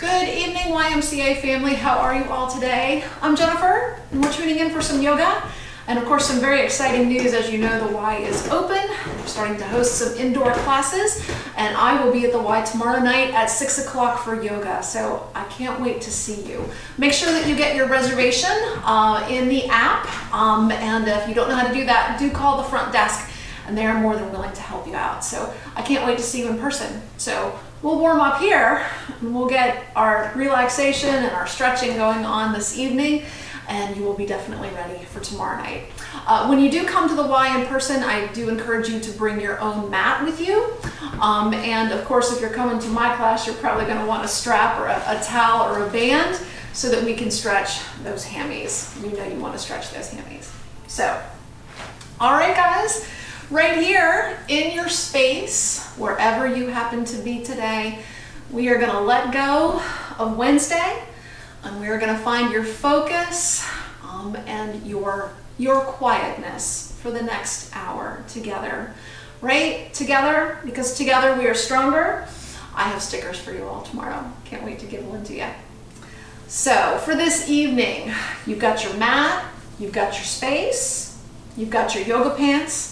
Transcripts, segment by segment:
Good evening, YMCA family. How are you all today? I'm Jennifer, and we're tuning in for some yoga. And of course, some very exciting news. As you know, the Y is open. We're starting to host some indoor classes, and I will be at the Y tomorrow night at 6 o'clock for yoga. So I can't wait to see you. Make sure that you get your reservation in the app. And if you don't know how to do that, do call the front desk, and they're more than willing to help you out. So I can't wait to see you in person. So we'll warm up here, and we'll get our relaxation and our stretching going on this evening, and you will be definitely ready for tomorrow night. When you do come to the Y in person, I do encourage you to bring your own mat with you. And of course, if you're coming to my class, you're probably going to want a strap or a towel or a band so that we can stretch those hammies. You know you want to stretch those hammies. So, all right, guys. Right here in your space, wherever you happen to be today, we are going to let go of Wednesday, and we are going to find your focus and your quietness for the next hour together. Right? Together, because together we are stronger. I have stickers for you all tomorrow. Can't wait to give one to you. So for this evening, you've got your mat, you've got your space, you've got your yoga pants,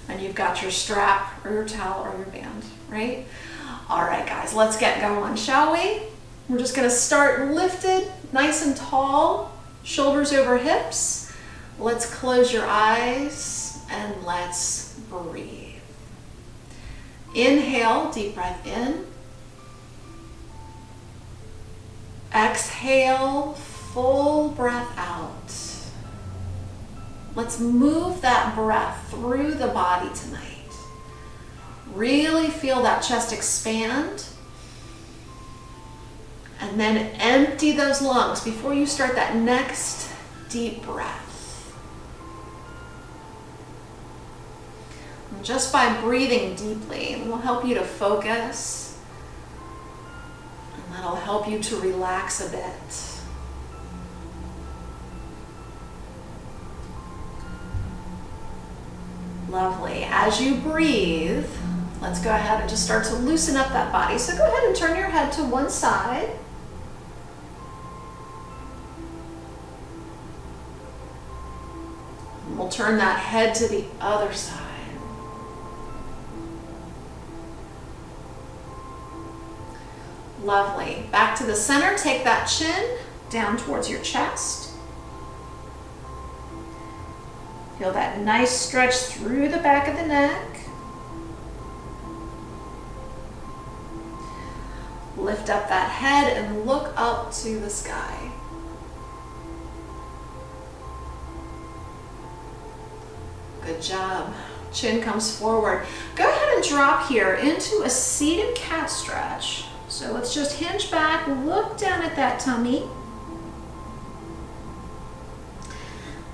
and you've got your strap or your towel or your band, right? All right, guys, let's get going, shall we? We're just gonna start lifted, nice and tall, shoulders over hips. Let's close your eyes and let's breathe. Inhale, deep breath in. Exhale, full breath out. Let's move that breath through the body tonight. Really feel that chest expand. And then empty those lungs before you start that next deep breath. And just by breathing deeply, it will help you to focus. And that'll help you to relax a bit. Lovely. As you breathe, let's go ahead and just start to loosen up that body. So go ahead and turn your head to one side. And we'll turn that head to the other side. Lovely. Back to the center. Take that chin down towards your chest. Feel that nice stretch through the back of the neck. Lift up that head and look up to the sky. Good job. Chin comes forward. Go ahead and drop here into a seated cat stretch. So let's just hinge back, look down at that tummy.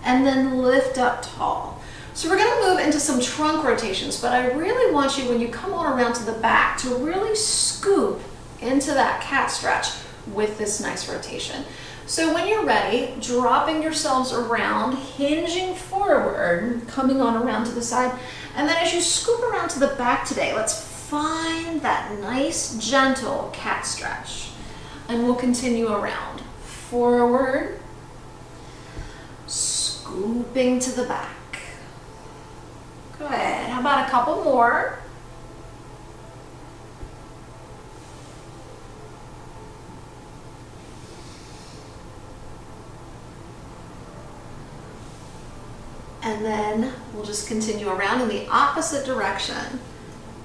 And then lift up tall. So we're gonna move into some trunk rotations, but I really want you, when you come on around to the back, to really scoop into that cat stretch with this nice rotation. So when you're ready, dropping yourselves around, hinging forward, coming on around to the side, and then as you scoop around to the back today, let's find that nice, gentle cat stretch. And we'll continue around. Forward, scooping to the back. Good. How about a couple more? And then we'll just continue around in the opposite direction.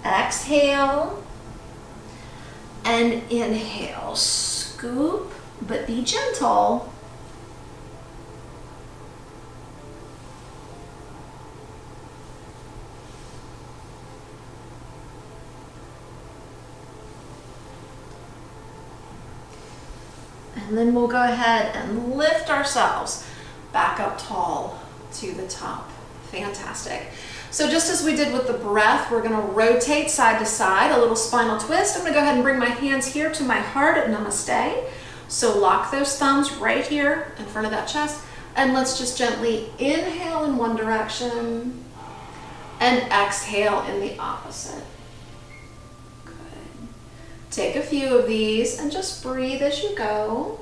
Exhale and inhale. Scoop, but be gentle. And then we'll go ahead and lift ourselves back up tall to the top. Fantastic. So just as we did with the breath, we're gonna rotate side to side, a little spinal twist. I'm gonna go ahead and bring my hands here to my heart at namaste. So lock those thumbs right here in front of that chest. And let's just gently inhale in one direction and exhale in the opposite. Good. Take a few of these and just breathe as you go.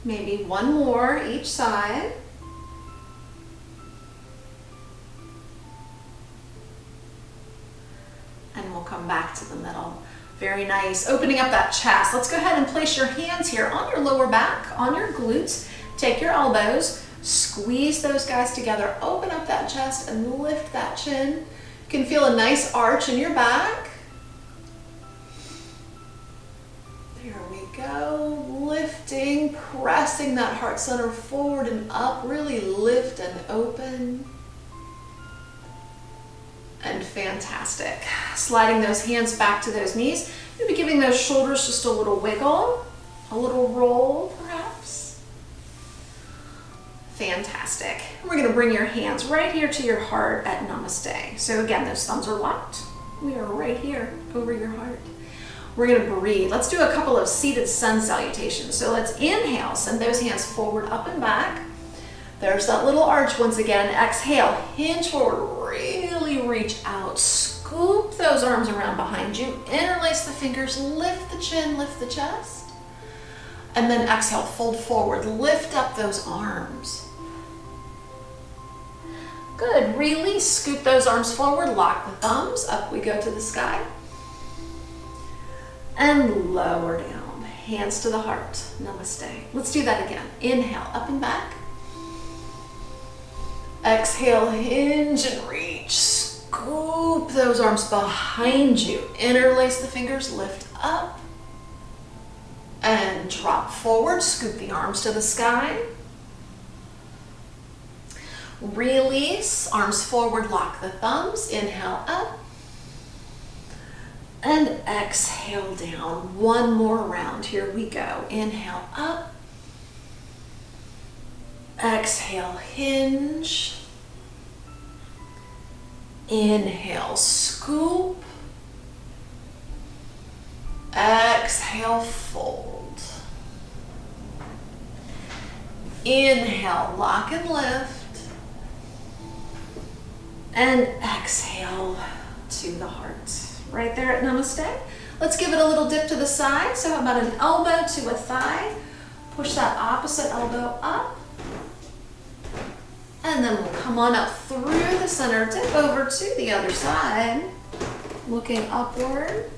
Maybe one more each side. And we'll come back to the middle. Very nice. Opening up that chest. Let's go ahead and place your hands here on your lower back, on your glutes. Take your elbows, squeeze those guys together. Open up that chest and lift that chin. You can feel a nice arch in your back. There we go. Lifting, pressing that heart center forward and up. Really lift and open. And fantastic. Sliding those hands back to those knees. Maybe giving those shoulders just a little wiggle, a little roll perhaps. Fantastic. We're going to bring your hands right here to your heart at Namaste. So again, those thumbs are locked. We are right here over your heart. We're going to breathe. Let's do a couple of seated sun salutations. So let's inhale, send those hands forward, up and back. There's that little arch once again. Exhale, hinge forward, really reach out. Scoop those arms around behind you. Interlace the fingers, lift the chin, lift the chest. And then exhale, fold forward, lift up those arms. Good, release, scoop those arms forward, lock the thumbs, up we go to the sky. And lower down, hands to the heart, namaste. Let's do that again. Inhale, up and back. Exhale, hinge and reach. Scoop those arms behind you. Interlace the fingers, lift up. And drop forward, scoop the arms to the sky. Release, arms forward, lock the thumbs. Inhale up. And exhale down. One more round. Here we go. Inhale up. Exhale, hinge. Inhale, scoop. Exhale, fold. Inhale, lock and lift. And exhale to the heart. Right there at Namaste. Let's give it a little dip to the side. So how about an elbow to a thigh? Push that opposite elbow up. And then we'll come on up through the center, dip over to the other side, looking upward.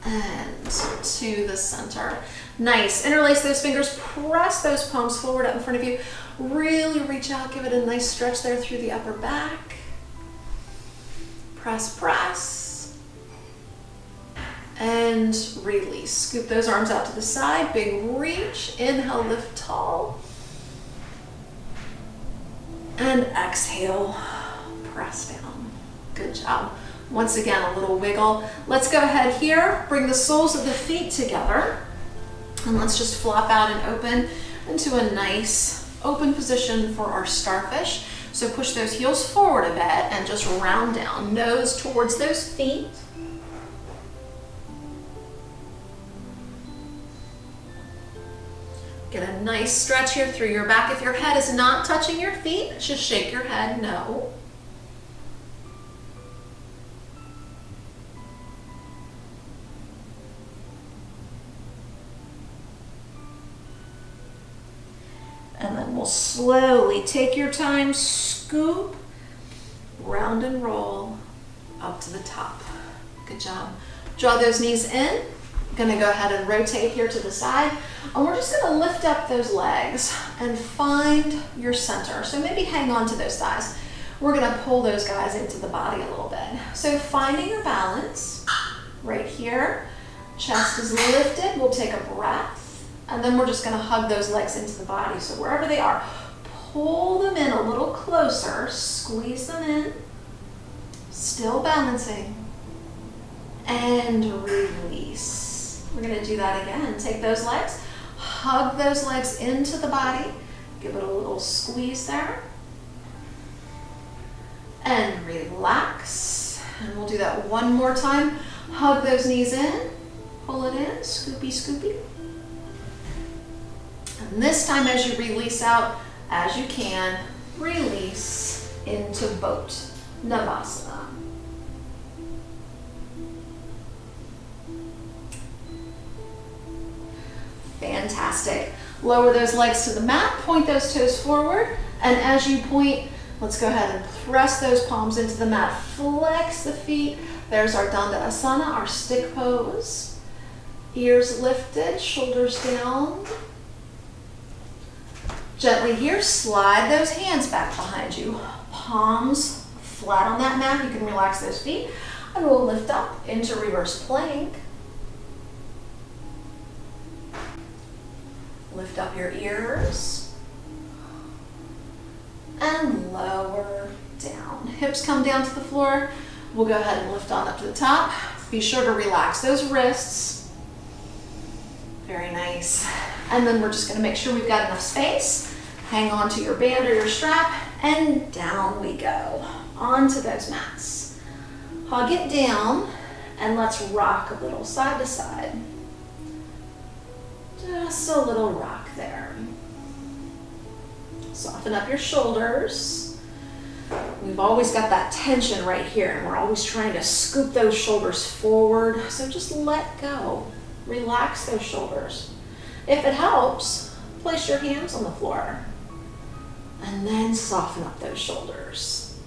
And to the center. Nice. Interlace those fingers, press those palms forward up in front of you. Really reach out, give it a nice stretch there through the upper back. Press, press. And release. Scoop those arms out to the side, big reach. Inhale, lift tall. And exhale, press down. Good job. Once again, a little wiggle. Let's go ahead here, bring the soles of the feet together. And let's just flop out and open into a nice open position for our starfish. So push those heels forward a bit and just round down, nose towards those feet. Get a nice stretch here through your back. If your head is not touching your feet, just shake your head no. And then we'll slowly take your time, scoop, round and roll up to the top. Good job. Draw those knees in. I'm gonna go ahead and rotate here to the side. And we're just gonna lift up those legs and find your center. So maybe hang on to those thighs. We're gonna pull those guys into the body a little bit. So finding your balance right here. Chest is lifted, we'll take a breath. And then we're just gonna hug those legs into the body. So wherever they are, pull them in a little closer, squeeze them in, still balancing, and release. We're gonna do that again. Take those legs, hug those legs into the body, give it a little squeeze there, and relax, And we'll do that one more time. Hug those knees in, pull it in, scoopy, scoopy. And this time as you release out, as you can, release into boat, Navasana. Fantastic. Lower those legs to the mat, point those toes forward, and as you point, let's go ahead and press those palms into the mat. Flex the feet. There's our Dandasana, our stick pose. Ears lifted, shoulders down. Gently here, slide those hands back behind you. Palms flat on that mat. You can relax those feet. And we'll lift up into reverse plank. Lift up your ears. And lower down. Hips come down to the floor. We'll go ahead and lift on up to the top. Be sure to relax those wrists. Very nice. And then we're just going to make sure we've got enough space. Hang on to your band or your strap, and down we go. Onto those mats. Hug it down, and let's rock a little side to side. Just a little rock there. Soften up your shoulders. We've always got that tension right here, and we're always trying to scoop those shoulders forward. So just let go. Relax those shoulders. If it helps, place your hands on the floor, and then soften up those shoulders.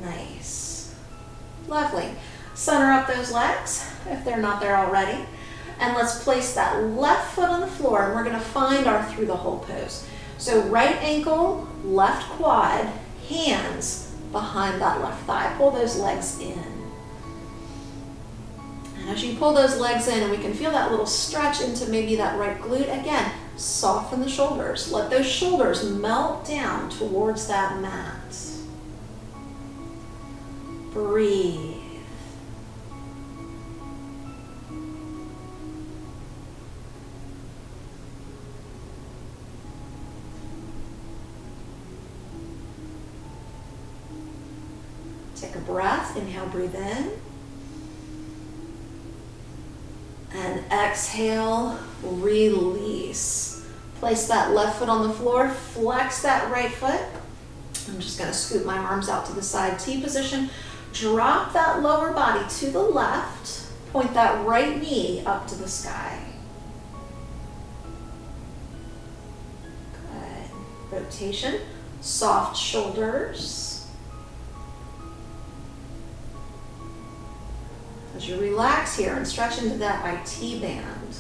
Nice. Lovely. Center up those legs if they're not there already. And let's place that left foot on the floor, and we're going to find our through the hole pose. So right ankle, left quad, hands behind that left thigh. Pull those legs in. And as you pull those legs in, and we can feel that little stretch into maybe that right glute, again, soften the shoulders. Let those shoulders melt down towards that mat. Breathe. Take a breath, inhale, breathe in. And exhale, release. Place that left foot on the floor, flex that right foot. I'm just gonna scoop my arms out to the side, T position. Drop that lower body to the left. Point that right knee up to the sky. Good. Rotation, soft shoulders. As you relax here and stretch into that IT band,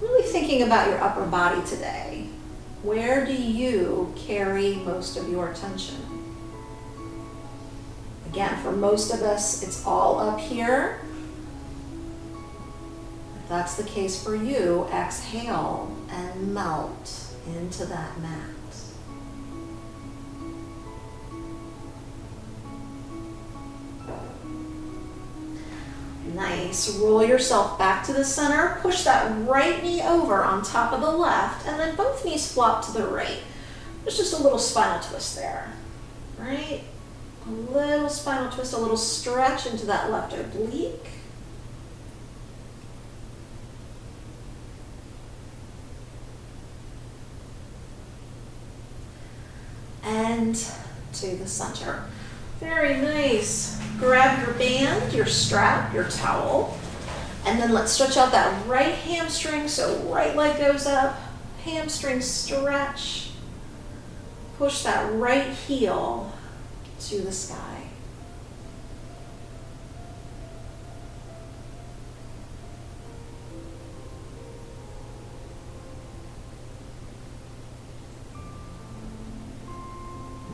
really thinking about your upper body today. Where do you carry most of your attention? Again, for most of us, it's all up here. If that's the case for you, exhale and melt into that mat. Nice. Roll yourself back to the center. Push that right knee over on top of the left, and then both knees flop to the right. There's just a little spinal twist there, right? A little spinal twist, a little stretch into that left oblique. And to the center. Very nice. Grab your band, your strap, your towel, and then let's stretch out that right hamstring. So right leg goes up, hamstring stretch. Push that right heel to the sky.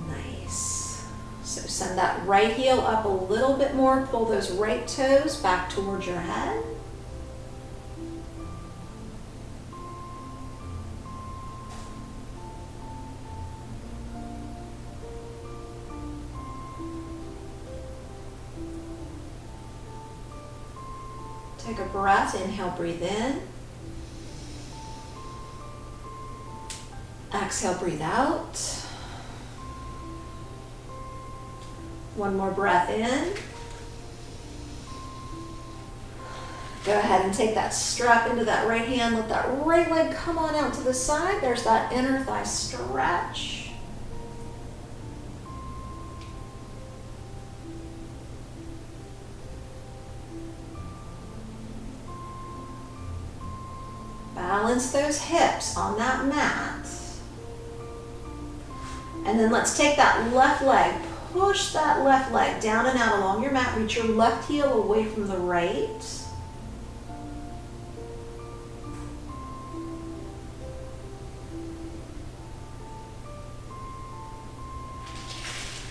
Nice. So send that right heel up a little bit more. Pull those right toes back towards your head. Take a breath, inhale, breathe in. Exhale, breathe out. One more breath in. Go ahead and take that strap into that right hand. Let that right leg come on out to the side. There's that inner thigh stretch. Balance those hips on that mat. And then let's take that left leg, push that left leg down and out along your mat. Reach your left heel away from the right.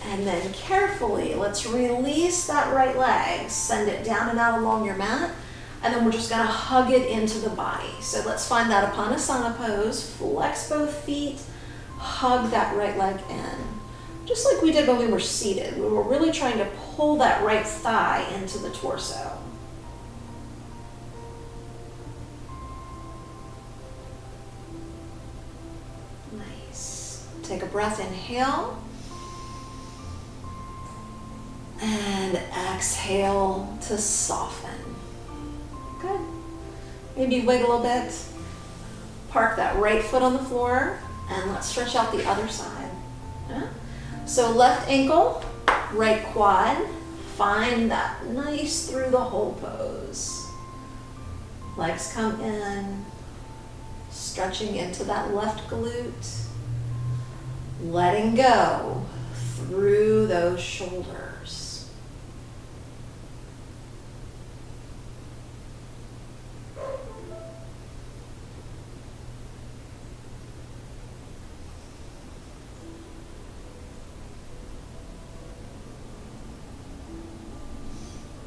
And then carefully, let's release that right leg. Send it down and out along your mat. And then we're just gonna hug it into the body. So let's find that Upanasana pose. Flex both feet, hug that right leg in. Just like we did when we were seated. We were really trying to pull that right thigh into the torso. Nice. Take a breath, inhale. And exhale to soften. Good. Maybe wiggle a bit. Park that right foot on the floor and let's stretch out the other side. Yeah. So left ankle, right quad. Find that nice through the hole pose. Legs come in, stretching into that left glute. Letting go through those shoulders.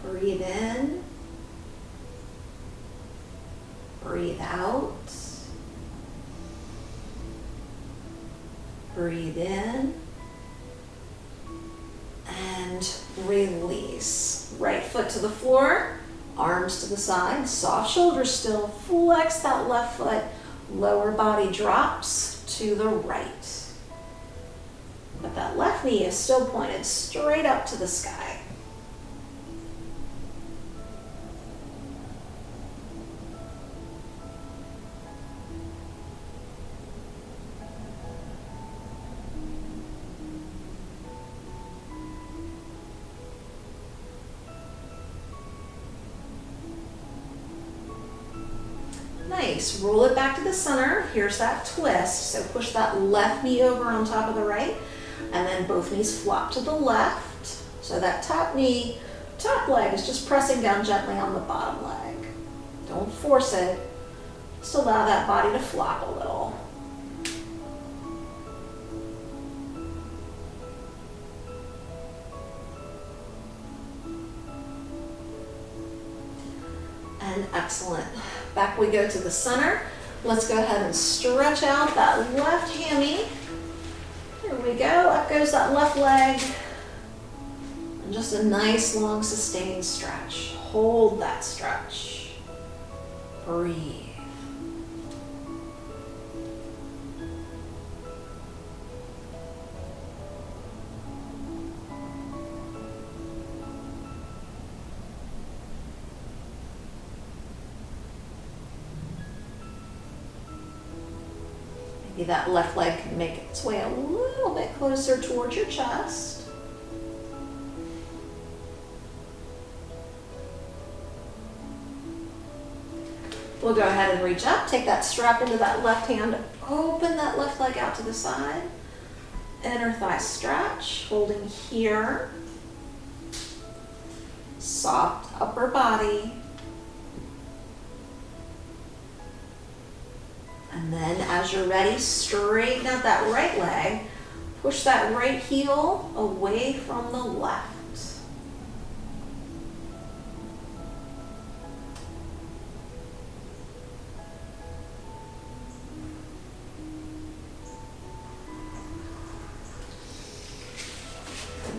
Breathe in, breathe out, breathe in, and release. Right foot to the floor, arms to the side, soft shoulders still, flex that left foot, lower body drops to the right. But that left knee is still pointed straight up to the sky. Nice. Roll it back to the center. Here's that twist. So push that left knee over on top of the right, and then both knees flop to the left. So that top knee, top leg is just pressing down gently on the bottom leg. Don't force it. Just allow that body to flop a little. And excellent. Back we go to the center. Let's go ahead and stretch out that left hammy. Here we go. Up goes that left leg. And just a nice long sustained stretch. Hold that stretch. Breathe. Maybe that left leg can make its way a little bit closer towards your chest. We'll go ahead and reach up, take that strap into that left hand, open that left leg out to the side. Inner thigh stretch, holding here. Soft upper body. And then as you're ready, straighten out that right leg. Push that right heel away from the left.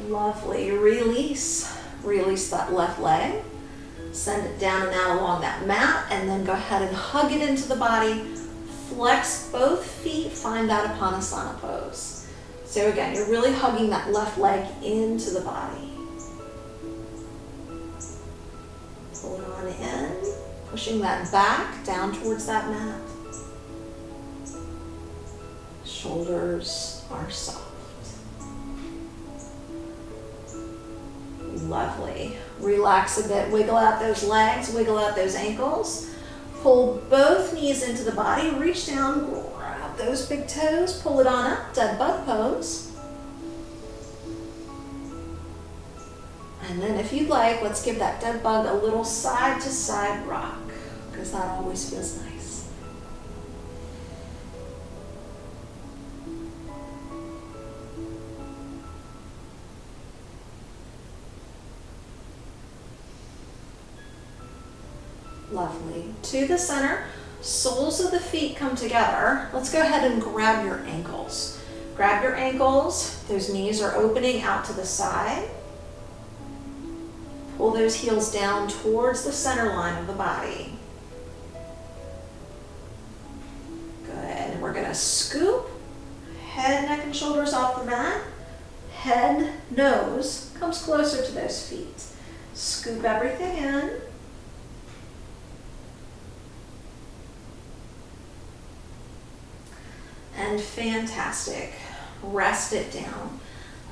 Lovely. Release. Release that left leg. Send it down and out along that mat, and then go ahead and hug it into the body. Flex both feet, find that Uttanasana pose. So again, you're really hugging that left leg into the body. Pull it on in, pushing that back down towards that mat. Shoulders are soft. Lovely. Relax a bit, wiggle out those legs, wiggle out those ankles. Pull both knees into the body, reach down, grab those big toes, pull it on up, dead bug pose. And then if you'd like, let's give that dead bug a little side to side rock, because that always feels nice. Lovely. To the center, soles of the feet come together. Let's go ahead and grab your ankles. Grab your ankles. Those knees are opening out to the side. Pull those heels down towards the center line of the body. Good. And we're going to scoop. Head, neck, and shoulders off the mat. Head, nose comes closer to those feet. Scoop everything in. And fantastic. Rest it down.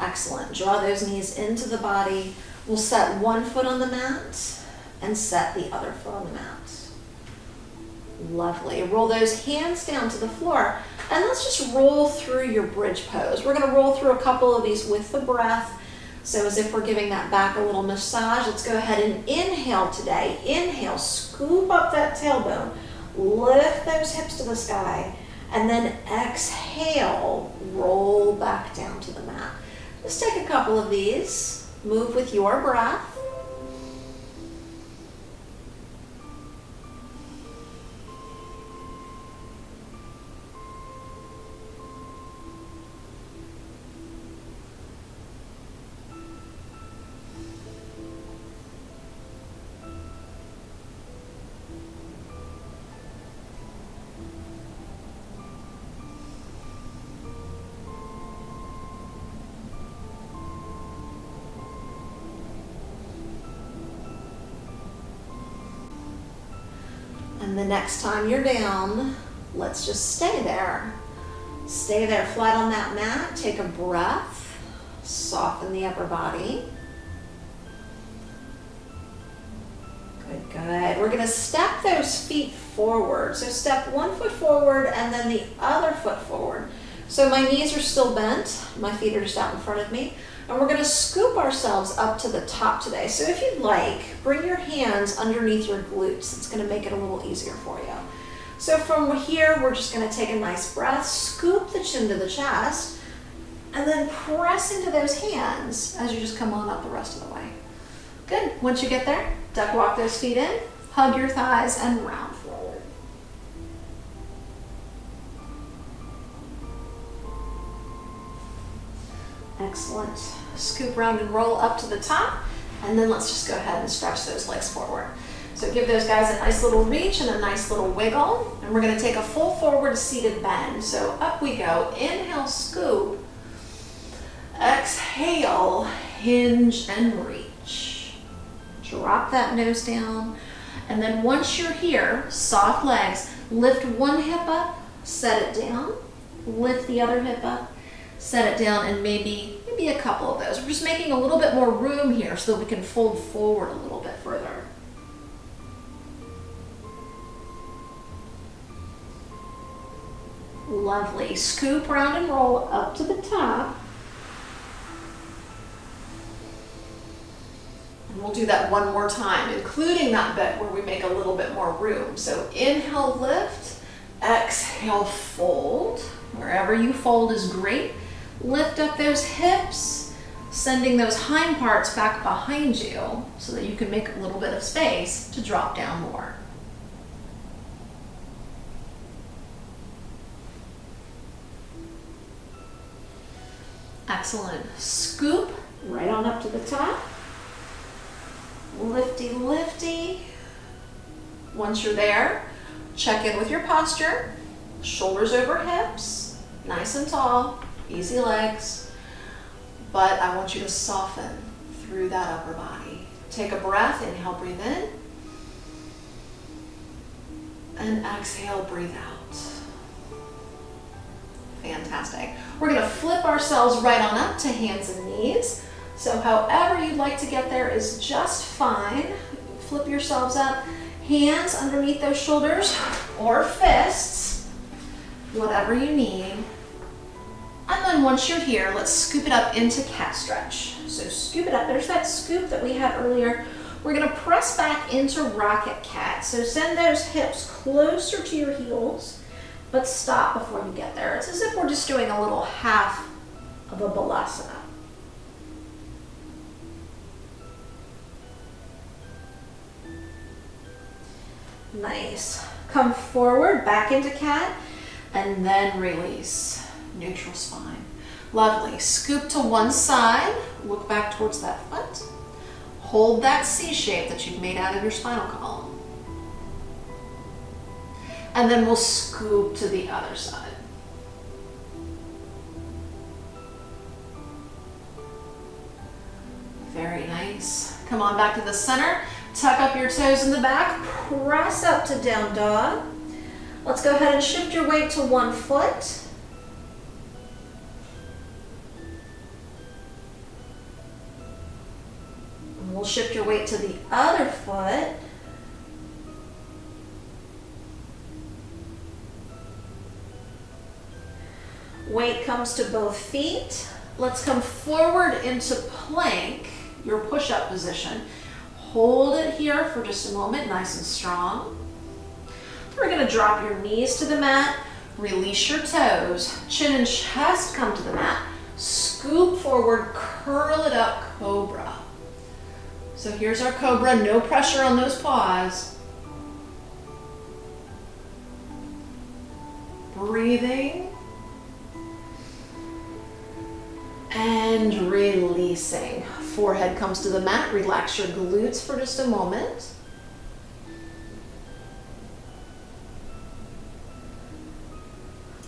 Excellent. Draw those knees into the body. We'll set one foot on the mat and set the other foot on the mat. Lovely. Roll those hands down to the floor and let's just roll through your bridge pose. We're going to roll through a couple of these with the breath. So as if we're giving that back a little massage, let's go ahead and inhale today. Inhale, scoop up that tailbone. Lift those hips to the sky. And then exhale, roll back down to the mat. Just take a couple of these, move with your breath. And the next time you're down, let's just stay there. Stay there flat on that mat. Take a breath. Soften the upper body. Good, good. We're going to step those feet forward. So step one foot forward and then the other foot forward. So my knees are still bent. My feet are just out in front of me. And we're going to scoop ourselves up to the top today. So if you'd like, bring your hands underneath your glutes. It's going to make it a little easier for you. So from here, we're just going to take a nice breath, scoop the chin to the chest, and then press into those hands as you just come on up the rest of the way. Good. Once you get there, duck walk those feet in, hug your thighs, and round forward. Excellent. Scoop round and roll up to the top, and then let's just go ahead and stretch those legs forward. So give those guys a nice little reach and a nice little wiggle, and we're going to take a full forward seated bend. So up we go. Inhale, scoop. Exhale, hinge and reach. Drop that nose down, and then once you're here, soft legs, lift one hip up, set it down, lift the other hip up, set it down, and maybe a couple of those. We're just making a little bit more room here so that we can fold forward a little bit further. Lovely. Scoop round and roll up to the top. And we'll do that one more time, including that bit where we make a little bit more room. So inhale, lift. Exhale, fold. Wherever you fold is great. Lift up those hips, sending those hind parts back behind you so that you can make a little bit of space to drop down more. Excellent. Scoop right on up to the top. Lifty, lifty. Once you're there, check in with your posture. Shoulders over hips, nice and tall, easy legs. But I want you to soften through that upper body. Take a breath, inhale, breathe in. And exhale, breathe out. Fantastic. We're gonna flip ourselves right on up to hands and knees. So however you'd like to get there is just fine. Flip yourselves up, hands underneath those shoulders or fists, whatever you need. And then once you're here, let's scoop it up into cat stretch. So scoop it up, there's that scoop that we had earlier. We're gonna press back into rocket cat. So send those hips closer to your heels, but stop before you get there. It's as if we're just doing a little half of a balasana. Nice. Come forward, back into cat, and then release. Neutral spine. Lovely. Scoop to one side, look back towards that foot. Hold that C shape that you've made out of your spinal column. And then we'll scoop to the other side. Very nice. Come on back to the center. Tuck up your toes in the back. Press up to down dog. Let's go ahead and shift your weight to one foot. And we'll shift your weight to the other foot. Weight comes to both feet. Let's come forward into plank, your push-up position. Hold it here for just a moment, nice and strong. We're gonna drop your knees to the mat, release your toes, chin and chest come to the mat, scoop forward, curl it up, cobra. So here's our cobra, no pressure on those paws. Breathing. And releasing. Forehead comes to the mat. Relax your glutes for just a moment.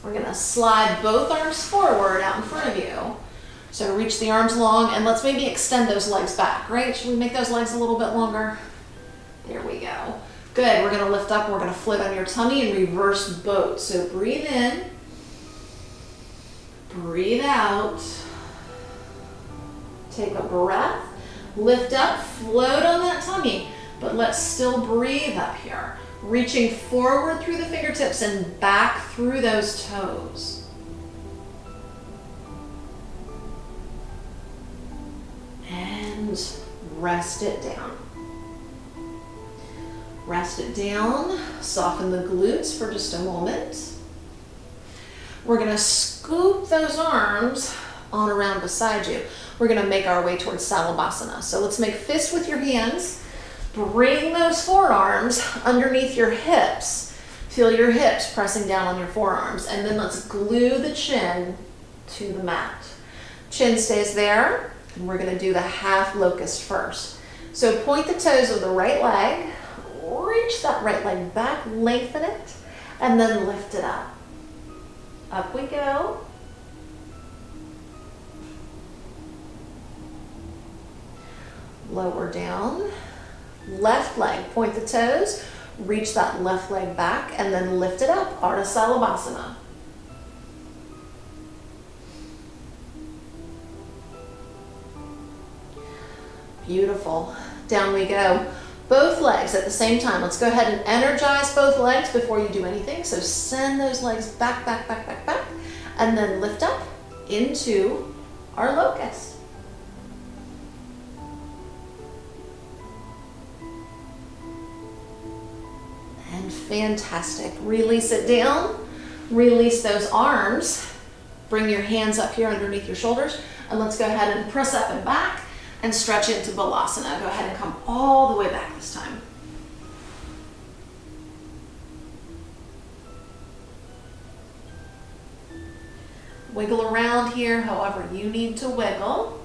We're going to slide both arms forward out in front of you. So reach the arms long and let's maybe extend those legs back, right? Should we make those legs a little bit longer? There we go. Good. We're going to lift up. We're going to float on your tummy and reverse boat. So breathe in. Breathe out. Take a breath, lift up, float on that tummy, but let's still breathe up here. Reaching forward through the fingertips and back through those toes. And rest it down. Rest it down, soften the glutes for just a moment. We're gonna scoop those arms on around beside you. We're gonna make our way towards Salabhasana. So let's make fists with your hands. Bring those forearms underneath your hips. Feel your hips pressing down on your forearms. And then let's glue the chin to the mat. Chin stays there. And we're gonna do the half locust first. So point the toes of the right leg. Reach that right leg back, lengthen it, and then lift it up. Up we go. Lower down. Left leg, point the toes, reach that left leg back, and then lift it up, Ardha Salabhasana. Beautiful. Down we go. Both legs at the same time. Let's go ahead and energize both legs before you do anything. So send those legs back, back, back, back, back, and then lift up into our locust. And fantastic. Release it down. Release those arms. Bring your hands up here underneath your shoulders. And let's go ahead and press up and back and stretch into Balasana. Go ahead and come all the way back this time. Wiggle around here however you need to wiggle.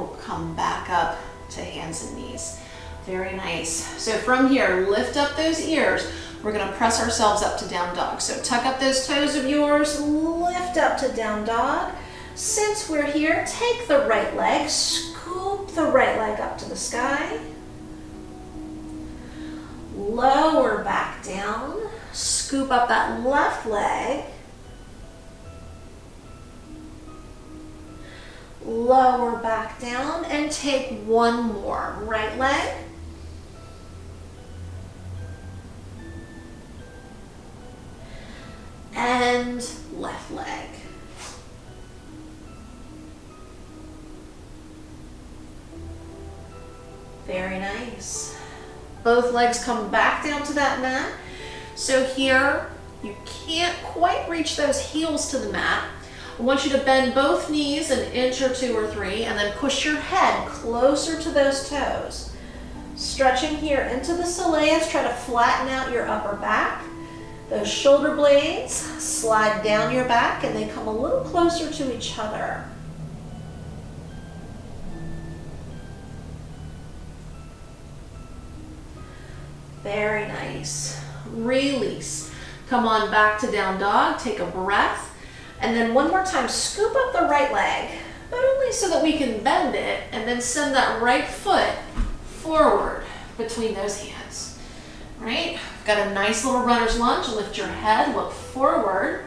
we'll come back up to hands and knees. Very nice. So from here, lift up those ears. We're gonna press ourselves up to down dog. So tuck up those toes of yours, lift up to down dog. Since we're here, take the right leg, scoop the right leg up to the sky. Lower back down, scoop up that left leg. Lower back down and take one more. Right leg. And left leg. Very nice. Both legs come back down to that mat. So here, you can't quite reach those heels to the mat. I want you to bend both knees an inch or 2 or 3 and then push your head closer to those toes. Stretching here into the soleus, try to flatten out your upper back. Those shoulder blades slide down your back and they come a little closer to each other. Very nice. Release. Come on back to down dog, take a breath. And then one more time, scoop up the right leg, but only so that we can bend it, and then send that right foot forward between those hands. Right? Got a nice little runner's lunge. Lift your head, look forward.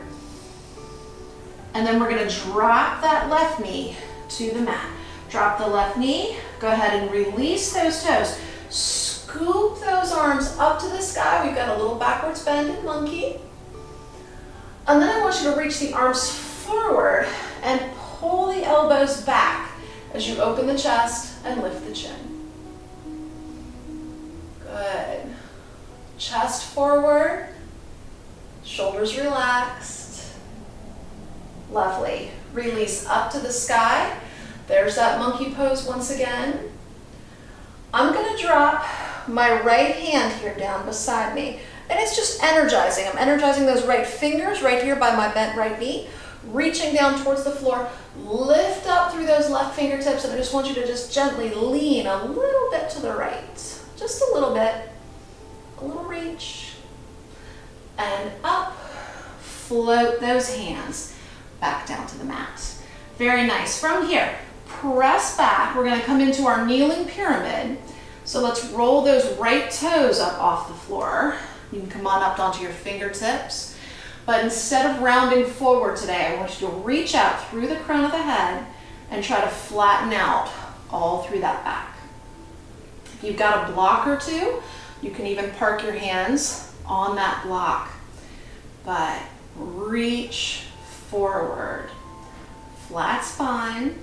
And then we're gonna drop that left knee to the mat. Drop the left knee, go ahead and release those toes. Scoop those arms up to the sky. We've got a little backwards bend in monkey. And then I want you to reach the arms forward and pull the elbows back as you open the chest and lift the chin. Good. Chest forward, shoulders relaxed. Lovely. Release up to the sky. There's that monkey pose once again. I'm gonna drop my right hand here down beside me. And it's just energizing. I'm energizing those right fingers right here by my bent right knee, reaching down towards the floor. Lift up through those left fingertips, and I just want you to just gently lean a little bit to the right. Just a little bit. A little reach. And up. Float those hands back down to the mat. Very nice. From here, press back. We're going to come into our kneeling pyramid. So let's roll those right toes up off the floor. You can come on up onto your fingertips. But instead of rounding forward today, I want you to reach out through the crown of the head and try to flatten out all through that back. If you've got a block or two, you can even park your hands on that block. But reach forward. Flat spine.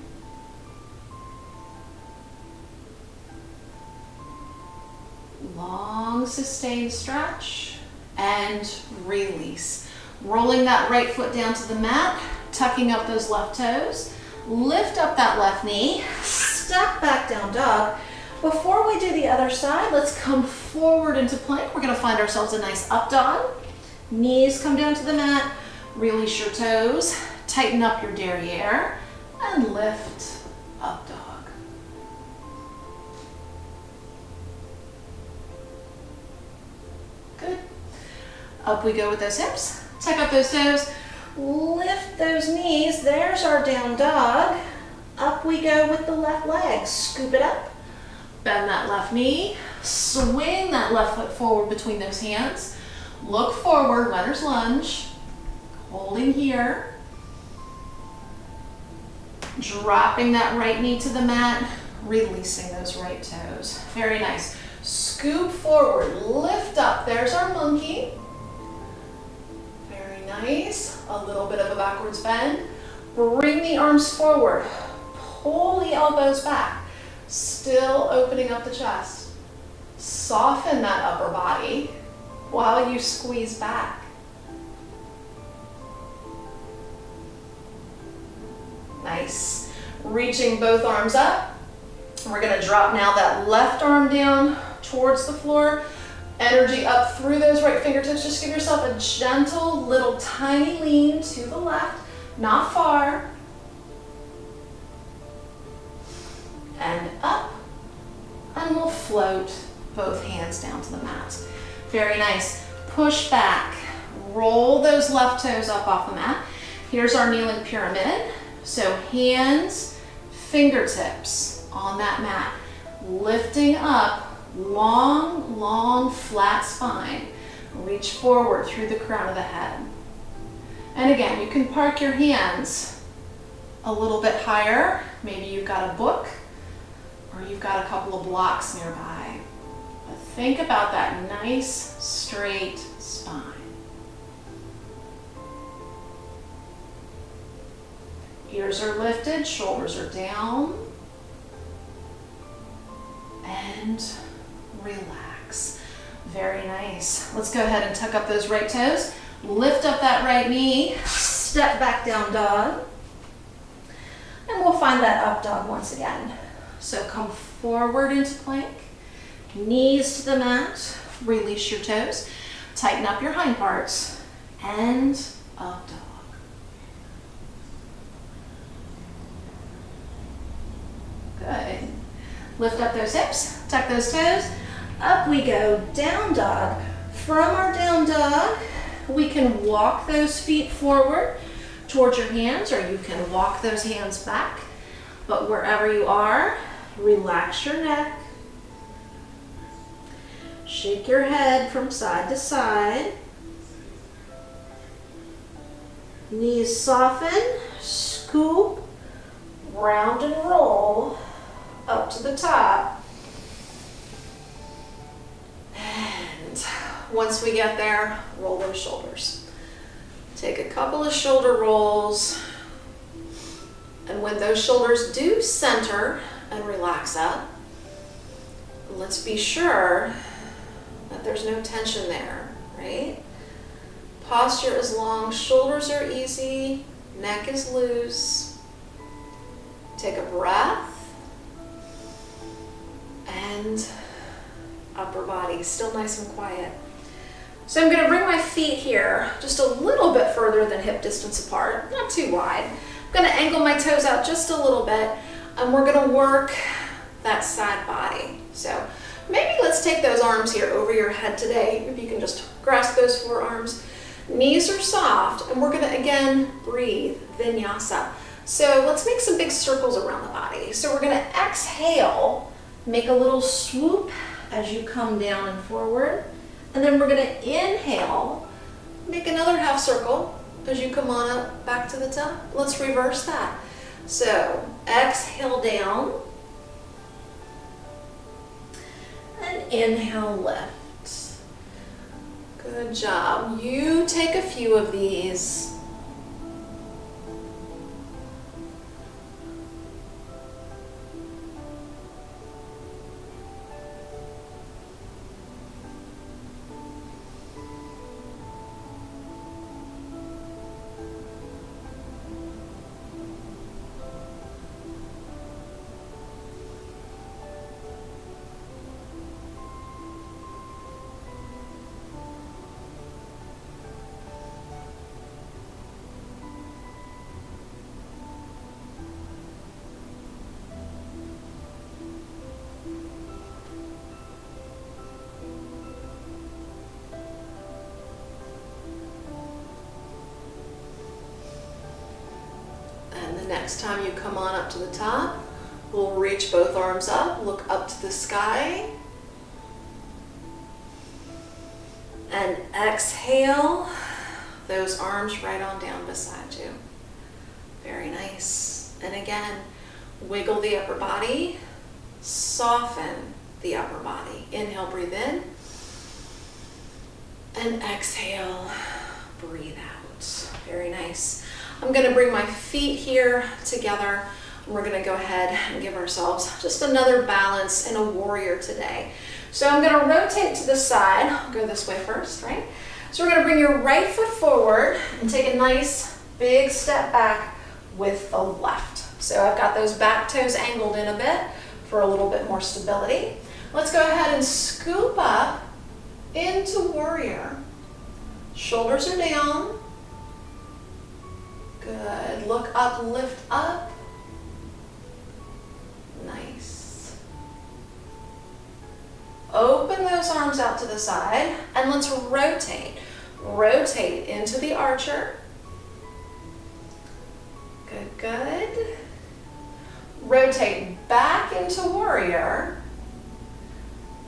Long sustained stretch and release. Rolling that right foot down to the mat, tucking up those left toes, lift up that left knee, step back down dog. Before we do the other side, let's come forward into plank. We're gonna find ourselves a nice up dog. Knees come down to the mat, release your toes, tighten up your derriere, and lift up dog. Good. Up we go with those hips. Tuck up those toes. Lift those knees. There's our down dog. Up we go with the left leg. Scoop it up. Bend that left knee. Swing that left foot forward between those hands. Look forward, runner's lunge. Holding here. Dropping that right knee to the mat. Releasing those right toes. Very nice. Scoop forward, lift up. There's our monkey. Very nice. A little bit of a backwards bend. Bring the arms forward. Pull the elbows back. Still opening up the chest. Soften that upper body while you squeeze back. Nice. Reaching both arms up. We're going to drop now that left arm down towards the floor. Energy up through those right fingertips. Just give yourself a gentle little tiny lean to the left, not far. and up, and we'll float both hands down to the mat. Very nice. Push back, roll those left toes up off the mat. Here's our kneeling pyramid. So hands, fingertips on that mat, lifting up, long, long, flat spine. Reach forward through the crown of the head. And again, you can park your hands a little bit higher. Maybe you've got a book or you've got a couple of blocks nearby. But think about that nice, straight spine. Ears are lifted, shoulders are down. And relax. Very nice. Let's go ahead and tuck up those right toes. Lift up that right knee. Step back down dog. And we'll find that up dog once again. So come forward into plank. Knees to the mat. Release your toes. Tighten up your hind parts. And up dog. Good. Lift up those hips, tuck those toes. Up we go, down dog. From our down dog, we can walk those feet forward towards your hands, or you can walk those hands back. But wherever you are, relax your neck. Shake your head from side to side. Knees soften, scoop, round and roll up to the top. And once we get there, roll those shoulders. Take a couple of shoulder rolls. And when those shoulders do center and relax up, let's be sure that there's no tension there, right? Posture is long, shoulders are easy, neck is loose. Take a breath. And upper body still nice and quiet. So I'm going to bring my feet here just a little bit further than hip distance apart, not too wide. I'm going to angle my toes out just a little bit, and we're going to work that side body. So maybe let's take those arms here over your head today. If you can just grasp those forearms. Knees are soft, and we're going to again breathe, vinyasa. So let's make some big circles around the body. So we're going to exhale. Make a little swoop as you come down and forward. And then we're going to inhale. Make another half circle as you come on up back to the top. Let's reverse that. So exhale down. And inhale lift. Good job. You take a few of these. Next time you come on up to the top, we'll reach both arms up, look up to the sky, and exhale those arms right on down beside you. Very nice. And again, wiggle the upper body, soften the upper body. Inhale, breathe in, and exhale, breathe out. Very nice. I'm going to bring my feet here together. We're going to go ahead and give ourselves just another balance in a warrior today. So I'm going to rotate to the side. I'll go this way first, right? So we're going to bring your right foot forward and take a nice big step back with the left. So I've got those back toes angled in a bit for a little bit more stability. Let's go ahead and scoop up into warrior. Shoulders are down. Good. Look up, lift up. Nice. Open those arms out to the side and let's rotate. Rotate into the archer. Good, good. Rotate back into warrior.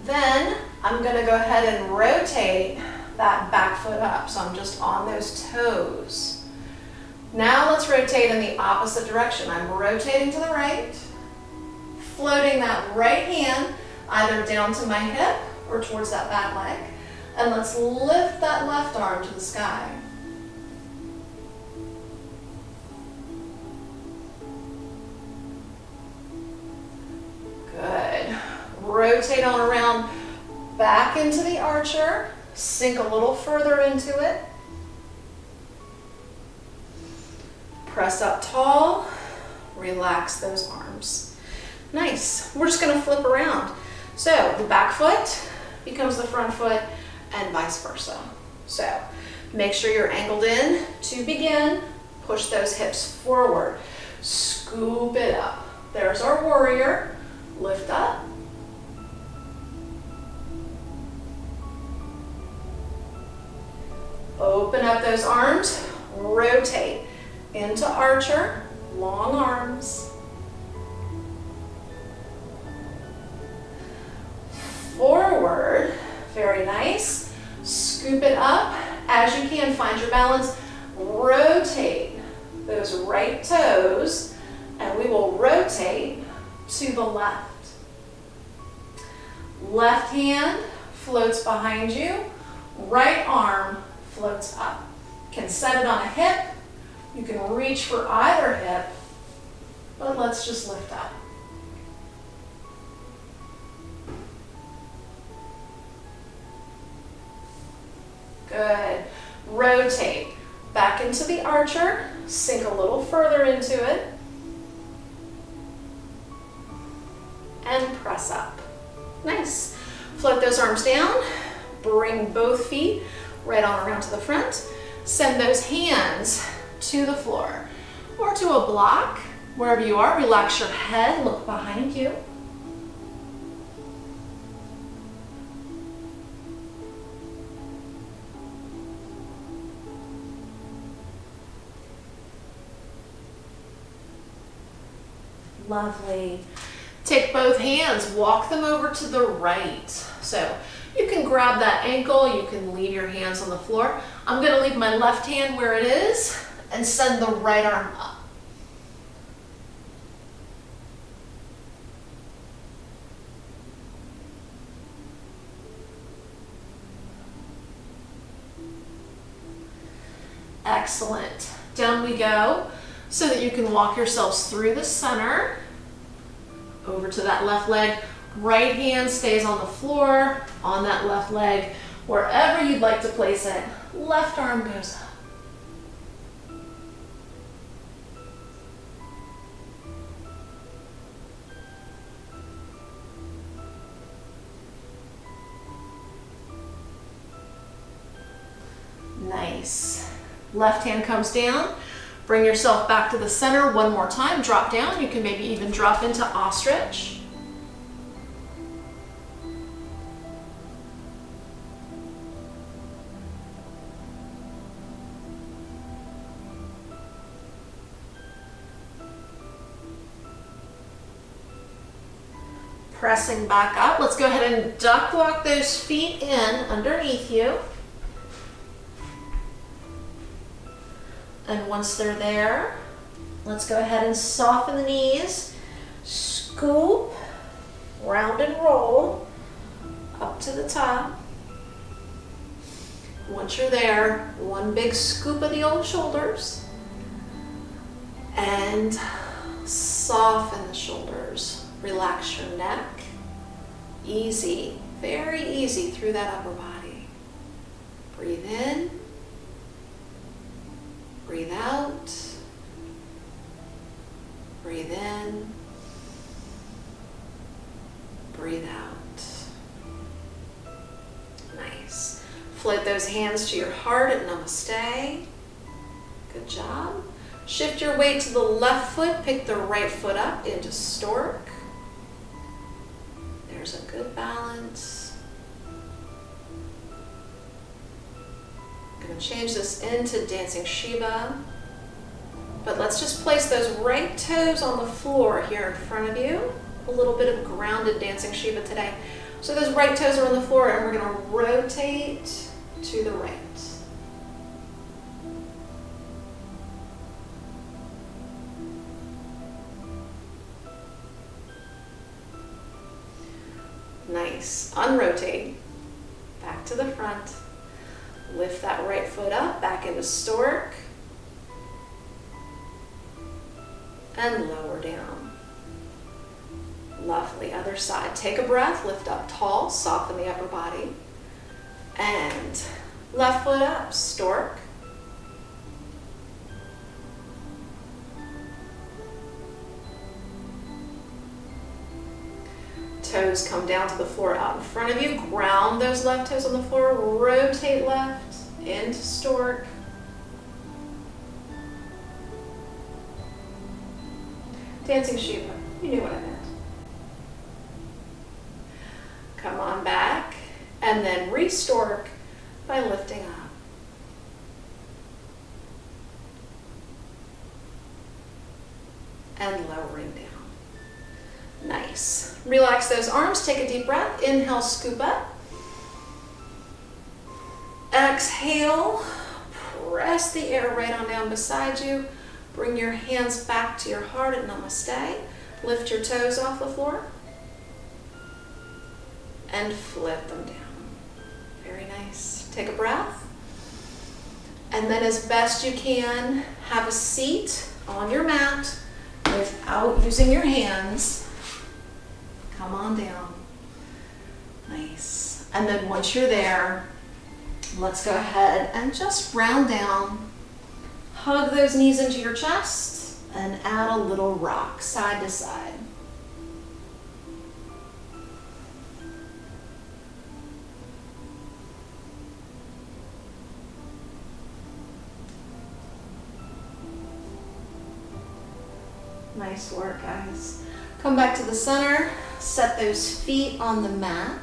Then I'm going to go ahead and rotate that back foot up. So I'm just on those toes. Now let's rotate in the opposite direction. I'm rotating to the right, floating that right hand either down to my hip or towards that back leg. And let's lift that left arm to the sky. Good. Rotate on around back into the archer. Sink a little further into it. Press up tall. Relax those arms. Nice. We're just going to flip around. So the back foot becomes the front foot and vice versa. So make sure you're angled in to begin. Push those hips forward. Scoop it up. There's our warrior. Lift up. Open up those arms. Rotate into archer. Long arms. Forward. Very nice. Scoop it up. As you can, find your balance. Rotate those right toes, and we will rotate to the left. Left hand floats behind you. Right arm floats up. You can set it on a hip. You can reach for either hip, but let's just lift up. Good. Rotate back into the archer. Sink a little further into it. And press up. Nice. Float those arms down. Bring both feet right on around to the front. Send those hands to the floor or to a block. Wherever you are, relax your head. Look behind you. Lovely. Take both hands, walk them over to the right. So you can grab that ankle, you can leave your hands on the floor. I'm going to leave my left hand where it is and send the right arm up. Excellent. Down we go so that you can walk yourselves through the center. Over to that left leg. Right hand stays on the floor, on that left leg, wherever you'd like to place it. Left arm goes up. Nice. Left hand comes down. Bring yourself back to the center one more time. Drop down. You can maybe even drop into ostrich. Pressing back up. Let's go ahead and duck walk those feet in underneath you. And once they're there, let's go ahead and soften the knees. Scoop, round and roll, up to the top. Once you're there, one big scoop of the old shoulders. And soften the shoulders. Relax your neck. Easy, very easy through that upper body. Breathe in. Breathe out. Breathe in. Breathe out. Nice. Float those hands to your heart at namaste. Good job. Shift your weight to the left foot. Pick the right foot up into stork. There's a good balance. I'm going to change this into Dancing Shiva. But let's just place those right toes on the floor here in front of you. A little bit of grounded Dancing Shiva today. So those right toes are on the floor and we're going to rotate to the right. Nice. Unrotate. Back to the front. Lift that right foot up, back into stork. And lower down. Lovely. Other side. Take a breath, lift up tall, soften the upper body. And left foot up, stork. Toes come down to the floor out in front of you. Ground those left toes on the floor. Rotate left into stork. Dancing Shiva. You knew what I meant. Come on back. And then re-stork by lifting up. And lowering down. Nice. Relax those arms. Take a deep breath. Inhale, scoop up. Exhale. Press the air right on down beside you. Bring your hands back to your heart at namaste. Lift your toes off the floor. And flip them down. Very nice. Take a breath. And then as best you can, have a seat on your mat without using your hands. Come on down. Nice. And then once you're there, let's go ahead and just round down. Hug those knees into your chest and add a little rock side to side. Nice work, guys. Come back to the center. Set those feet on the mat.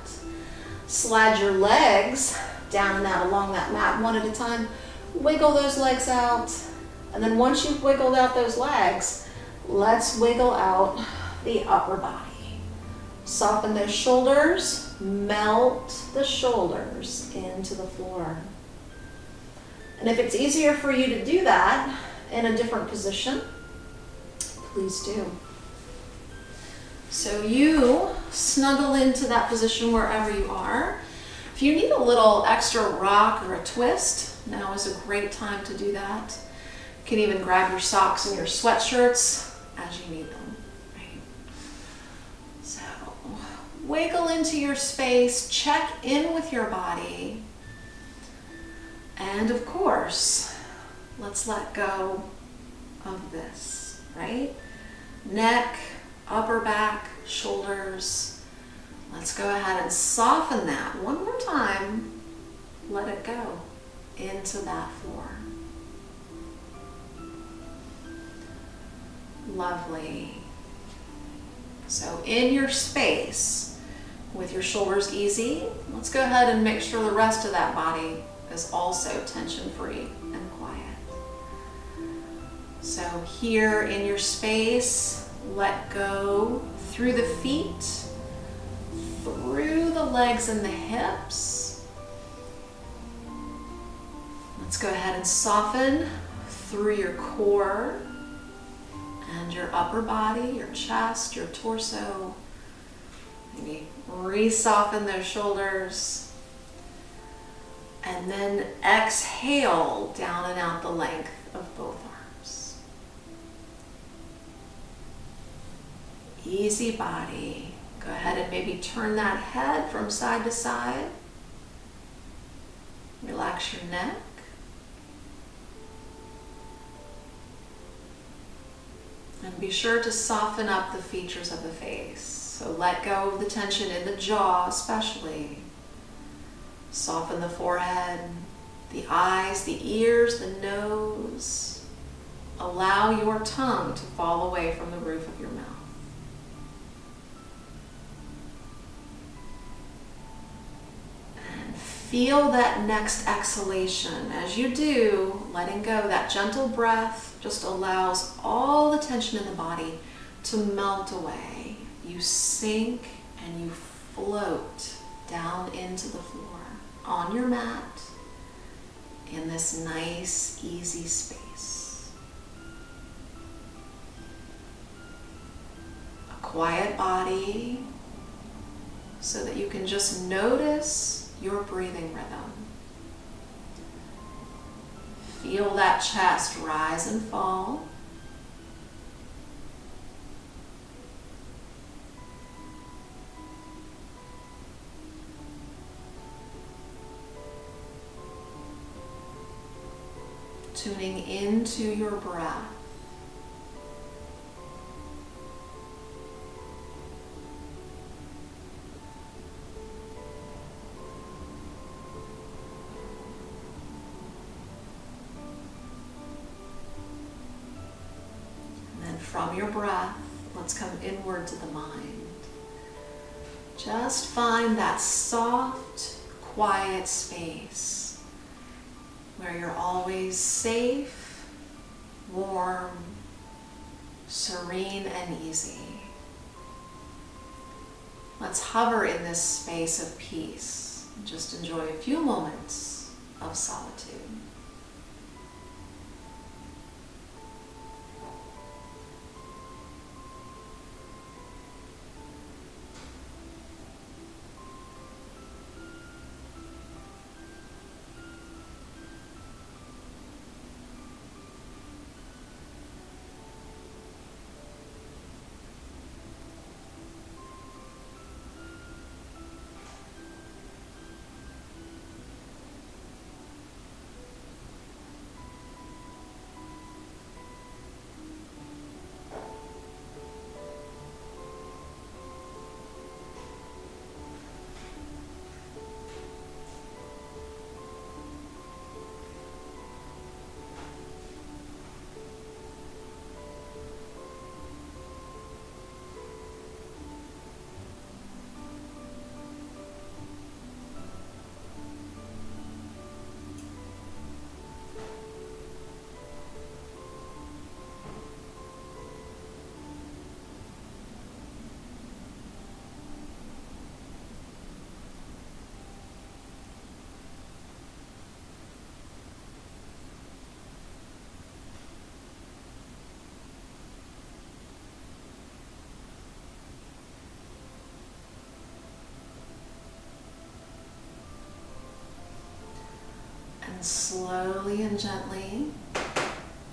Slide your legs down and out along that mat one at a time. Wiggle those legs out. And then once you've wiggled out those legs, let's wiggle out the upper body. Soften those shoulders. Melt the shoulders into the floor. And if it's easier for you to do that in a different position, please do. So you snuggle into that position wherever you are. If you need a little extra rock or a twist, now is a great time to do that. You can even grab your socks and your sweatshirts as you need them. Right? So wiggle into your space, check in with your body, and of course, let's let go of this, right? Neck, upper back, shoulders. Let's go ahead and soften that one more time. Let it go into that floor. Lovely. So in your space, with your shoulders easy, let's go ahead and make sure the rest of that body is also tension-free and quiet. So here in your space, let go through the feet, through the legs and the hips. Let's go ahead and soften through your core and your upper body, your chest, your torso. Maybe re-soften those shoulders. And then exhale down and out the length of both arms. Easy body. Go ahead and maybe turn that head from side to side. Relax your neck. And be sure to soften up the features of the face. So let go of the tension in the jaw especially. Soften the forehead, the eyes, the ears, the nose. Allow your tongue to fall away from the roof of your mouth. And feel that next exhalation. As you do, letting go, that gentle breath just allows all the tension in the body to melt away. You sink and you float down into the floor on your mat in this nice, easy space. A quiet body so that you can just notice your breathing rhythm. Feel that chest rise and fall. Tuning into your breath. And then from your breath, let's come inward to the mind. Just find that soft, quiet space where you're always safe, warm, serene, and easy. Let's hover in this space of peace and just enjoy a few moments of solitude. Slowly and gently,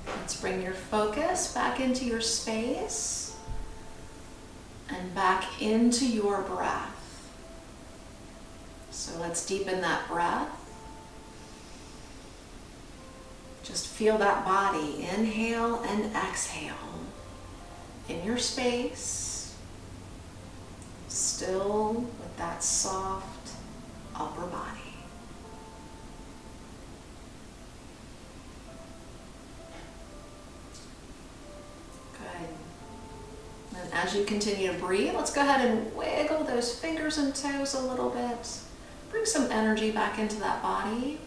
let's bring your focus back into your space and back into your breath. So let's deepen that breath. Just feel that body, inhale and exhale in your space, still with that soft upper body. And as you continue to breathe, let's go ahead and wiggle those fingers and toes a little bit. Bring some energy back into that body.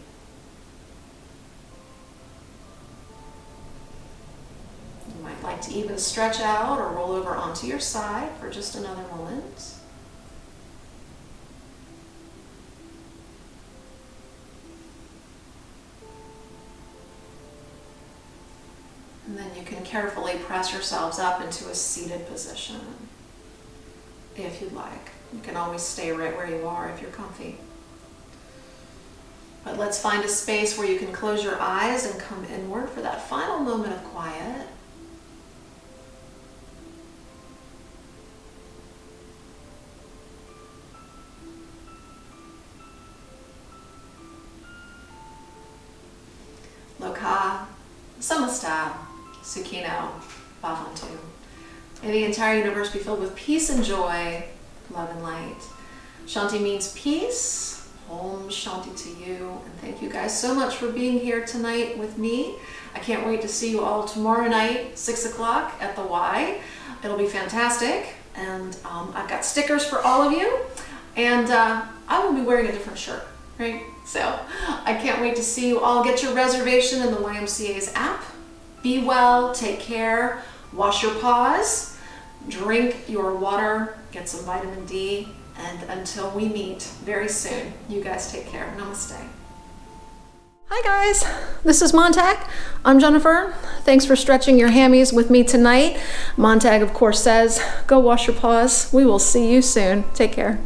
You might like to even stretch out or roll over onto your side for just another moment. And then you can carefully press yourselves up into a seated position, if you'd like. You can always stay right where you are if you're comfy. But let's find a space where you can close your eyes and come inward for that final moment of quiet. Loka, Samasta, Sukhino, Bhavantu. May the entire universe be filled with peace and joy, love and light. Shanti means peace. Om Shanti to you. And thank you guys so much for being here tonight with me. I can't wait to see you all tomorrow night, 6 o'clock at the Y. It'll be fantastic. And I've got stickers for all of you. And I will be wearing a different shirt right? So I can't wait to see you all get your reservation in the YMCA's app. Be well, take care, wash your paws, drink your water, get some vitamin D, and until we meet very soon, you guys take care. Namaste. Hi guys, this is Montag. I'm Jennifer. Thanks for stretching your hammies with me tonight. Montag, of course, says, go wash your paws. We will see you soon. Take care.